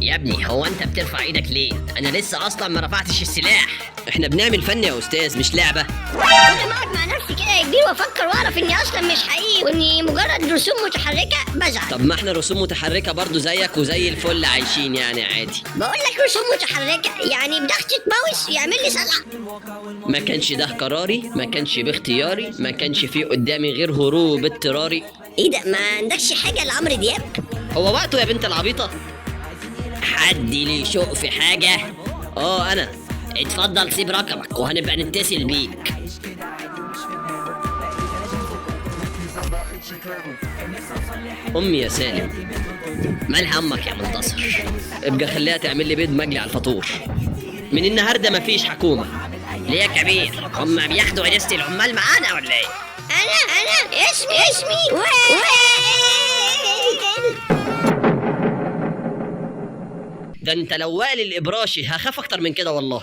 يا ابني هو انت بترفع ايدك ليه؟ انا لسه اصلا ما رفعتش السلاح. احنا بنعمل فن يا استاذ مش لعبه. كل ما اقعد مع نفسي كده يا كبير وافكر واعرف اني اصلا مش حقيقي واني مجرد رسوم متحركه بزعل. طب ما احنا رسوم متحركه برضو زيك وزي الفل عايشين يعني عادي. بقول لك رسوم متحركه يعني بضغطة ماوس يعمل لي صلع. ما كانش ده قراري، ما كانش باختياري، ما كانش فيه قدامي غير هروب اضطراري. ايه ده، ما عندكش حاجه لعمرو دياب؟ هو وقته يا بنت العبيطه. حد ليه شوق في حاجه؟ انا. اتفضل سيب رقمك وهنبقى نتصل بيك. امي يا سالم. مالها امك يا منتصر؟ ابقى خليها تعمل لي بيض مجلي على الفطور. من النهارده مفيش حكومه. ليه يا كبير؟ هم بياخدوا اجازه العمال معانا ولا ايه؟ انا اسمي ده انت لو وائل الابراشي هخاف اكتر من كده والله.